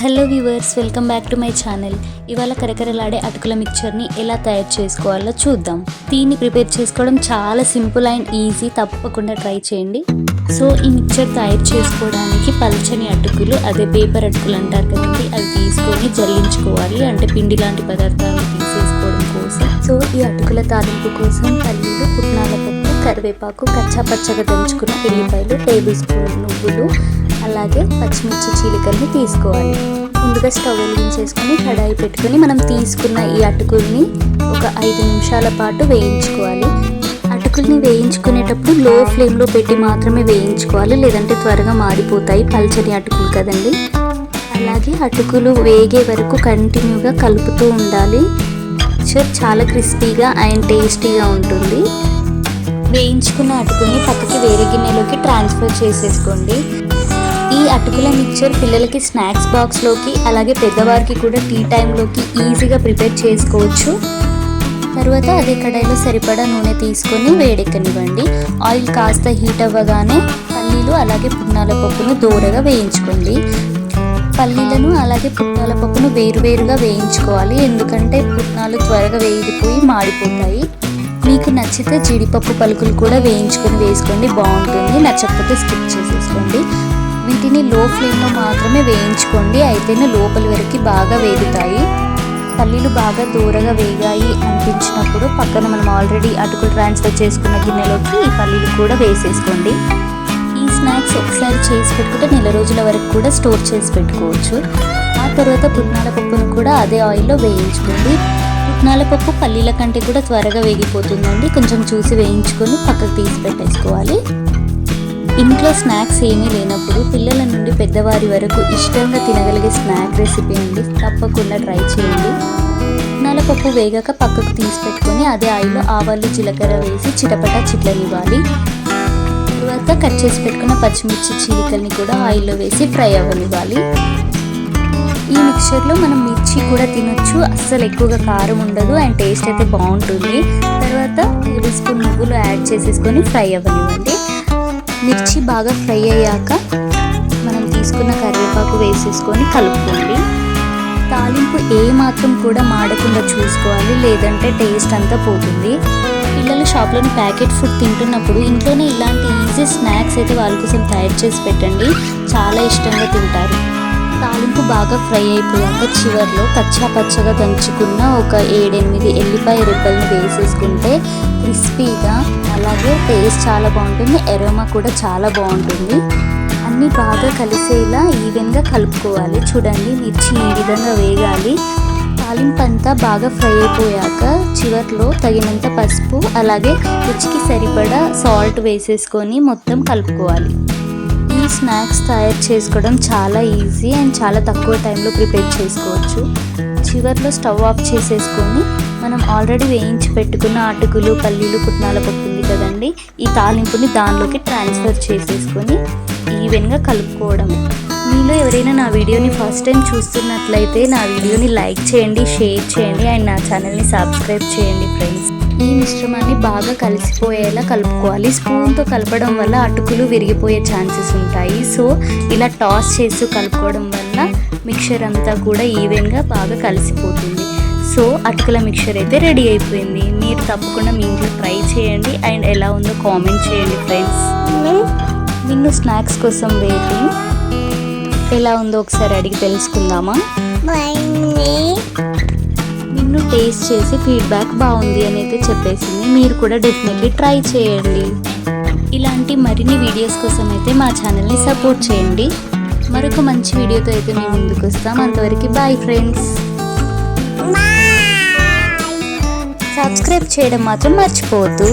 Hello viewers, welcome back to my channel. ఇవాళ కరకరలాడే అటుకుల మిక్చర్ని ఎలా తయారు చేసుకోవాలో చూద్దాం. దీన్ని ప్రిపేర్ చేసుకోవడం చాలా సింపుల్ అండ్ ఈజీ. తప్పకుండా ట్రై చేయండి. సో ఈ మిక్చర్ తయారు చేసుకోవడానికి పల్చని అటుకులు, అదే పేపర్ అటుకులు అంటారు కదండి, అవి తీసుకొని జల్లించుకోవాలి. అంటే పిండి లాంటి పదార్థాలు తీసేసుకోవడం కోసం. సో ఈ అటుకుల తాలింపు కోసం పల్లీలు, పుట్నాల పప్పు, కరివేపాకు, కచ్చా పచ్చగా దంచుకున్న ఎల్లిపాయలు, టేబుల్ స్పూన్ నువ్వులు, అలాగే పచ్చిమిర్చి చీలికల్ని తీసుకోవాలి. ముందుగా స్టవ్ వెలిగించేసుకొని కడాయి పెట్టుకొని మనం తీసుకున్న ఈ అటుకుల్ని ఒక 5 నిమిషాల పాటు వేయించుకోవాలి. అటుకుల్ని వేయించుకునేటప్పుడు లో ఫ్లేమ్లో పెట్టి మాత్రమే వేయించుకోవాలి, లేదంటే త్వరగా మాడిపోతాయి. పల్చని అటుకులు కదండి. అలాగే అటుకులు వేగే వరకు కంటిన్యూగా కలుపుతూ ఉండాలి. చాలా క్రిస్పీగా అండ్ టేస్టీగా ఉంటుంది. వేయించుకున్న అటుకుల్ని పక్కకి వేరే గిన్నెలోకి ట్రాన్స్ఫర్ చేసేసుకోండి. ఈ అటుకుల మిక్చర్ పిల్లలకి స్నాక్స్ బాక్స్లోకి, అలాగే పెద్దవారికి కూడా టీ టైంలోకి ఈజీగా ప్రిపేర్ చేసుకోవచ్చు. తర్వాత అదే కడాయిలో సరిపడా నూనె తీసుకొని వేడెక్కనివ్వండి. ఆయిల్ కాస్త హీట్ అవ్వగానే పల్లీలు అలాగే పుట్నాల పప్పును దోరగా వేయించుకోండి. పల్లీలను అలాగే పుట్నాల పప్పును వేరువేరుగా వేయించుకోవాలి, ఎందుకంటే పుట్నాలు త్వరగా వేగిపోయి మాడిపోతాయి. మీకు నచ్చితే జీడిపప్పు పలుకులు కూడా వేయించుకొని వేసుకోండి, బాగుంటుంది. నచ్చకపోతే స్కిప్ చేసేసుకోండి. వీటిని లో ఫ్లేమ్లో మాత్రమే వేయించుకోండి, అయితేనే లోపలి వరకు బాగా వేగుతాయి. పల్లీలు బాగా దూరగా వేగాయి అనిపించినప్పుడు పక్కన మనం ఆల్రెడీ అటుకులు ట్రాన్స్ఫర్ చేసుకున్న గిన్నెలోకి ఈ పల్లీలు కూడా వేసేసుకోండి. ఈ స్నాక్స్ ఒకసారి చేసి పెట్టుకుంటే నెల రోజుల వరకు కూడా స్టోర్ చేసి పెట్టుకోవచ్చు. ఆ తర్వాత పుట్నాల పప్పును కూడా అదే ఆయిల్లో వేయించుకోండి. పుట్నాల పప్పు పల్లీల కంటే కూడా త్వరగా వేగిపోతుందండి. కొంచెం చూసి వేయించుకొని పక్కకు తీసి పెట్టేసుకోవాలి. ఇంట్లో స్నాక్స్ ఏమీ లేనప్పుడు పిల్లల నుండి పెద్దవారి వరకు ఇష్టంగా తినగలిగే స్నాక్ రెసిపీ అండి. తప్పకుండా ట్రై చేయండి. పుట్నాల పప్పు వేగాక పక్కకు తీసి పెట్టుకొని అదే ఆయిల్లో ఆవాలు, జీలకర్ర వేసి చిటపట చిట్లనివ్వాలి. తర్వాత కట్ చేసి పెట్టుకున్న పచ్చిమిర్చి చీలికల్ని కూడా ఆయిల్లో వేసి ఫ్రై అవ్వనివ్వాలి. ఈ మిక్చర్లో మనం మిర్చి కూడా తినొచ్చు, అస్సలు ఎక్కువగా కారం ఉండదు అండ్ టేస్ట్ అయితే బాగుంటుంది. తర్వాత టేబుల్ స్పూన్ నువ్వులు యాడ్ చేసేసుకొని ఫ్రై అవ్వనివ్వండి. మిర్చి బాగా ఫ్రై అయ్యాక మనం తీసుకున్న కరివేపాకు వేసేసుకొని కలుపుకోండి. తాలింపు ఏ మాత్రం కూడా మాడకుండా చూసుకోవాలి, లేదంటే టేస్ట్ అంతా పోతుంది. పిల్లలు షాప్లోని ప్యాకెట్ ఫుడ్ తింటున్నప్పుడు ఇంట్లోనే ఇలాంటి ఈజీ స్నాక్స్ అయితే వాళ్ళ కోసం తయారు చేసి పెట్టండి, చాలా ఇష్టంగా తింటారు. తాలింపు బాగా ఫ్రై అయిపోయాక చివర్లో కచ్చా పచ్చగా దంచుకున్న ఒక 7-8 ఎల్లిపాయ రెబ్బల్ని వేసేసుకుంటే క్రిస్పీగా, అలాగే టేస్ట్ చాలా బాగుంటుంది. ఎరోమా కూడా చాలా బాగుంటుంది. అన్నీ బాగా కలిసేలా ఈవెన్గా కలుపుకోవాలి. చూడండి, మిర్చి ఈ విధంగా వేగాలి. తాలింపు అంతా బాగా ఫ్రై అయిపోయాక చివర్లో తగినంత పసుపు, అలాగే రుచికి సరిపడా సాల్ట్ వేసేసుకొని మొత్తం కలుపుకోవాలి. ఈ స్నాక్స్ తయారు చేసుకోవడం చాలా ఈజీ అండ్ చాలా తక్కువ టైంలో ప్రిపేర్ చేసుకోవచ్చు. చివర్లో స్టవ్ ఆఫ్ చేసేసుకొని మనం ఆల్రెడీ వేయించి పెట్టుకున్న అటుకులు, పల్లీలు, పుట్నాల పప్పు ఉంది కదండి, ఈ తాలింపుని దానిలోకి ట్రాన్స్ఫర్ చేసేసుకొని ఈవెన్గా కలుపుకోవడమే. మీలో ఎవరైనా నా వీడియోని ఫస్ట్ టైం చూస్తున్నట్లయితే నా వీడియోని లైక్ చేయండి, షేర్ చేయండి అండ్ నా ఛానల్ని సబ్స్క్రైబ్ చేయండి ఫ్రెండ్స్. ఈ మిశ్రమాన్ని బాగా కలిసిపోయేలా కలుపుకోవాలి. స్పూన్తో కలపడం వల్ల అటుకులు విరిగిపోయే ఛాన్సెస్ ఉంటాయి. సో ఇలా టాస్ చేస్తూ కలుపుకోవడం వల్ల మిక్చర్ అంతా కూడా ఈవెన్గా బాగా కలిసిపోతుంది. సో అటుకుల మిక్చర్ అయితే రెడీ అయిపోయింది. మీరు తప్పకుండా మీ ఇంట్లో ట్రై చేయండి అండ్ ఎలా ఉందో కామెంట్ చేయండి ఫ్రెండ్స్. నిన్ను స్నాక్స్ కోసం వెయిటింగ్. ఎలా ఉందో ఒకసారి అడిగి తెలుసుకుందామా? నిన్ను టేస్ట్ చేసి ఫీడ్బ్యాక్ బాగుంది అని అయితే చెప్పేసింది. మీరు కూడా డెఫినెట్లీ ట్రై చేయండి. ఇలాంటి మరిన్ని వీడియోస్ కోసం అయితే మా ఛానల్ని సపోర్ట్ చేయండి. మరొక మంచి వీడియోతో అయితే మేము ముందుకు వస్తాం. అంతవరకు బాయ్ ఫ్రెండ్స్. సబ్స్క్రైబ్ చేయడం మాత్రం మర్చిపోవద్దు.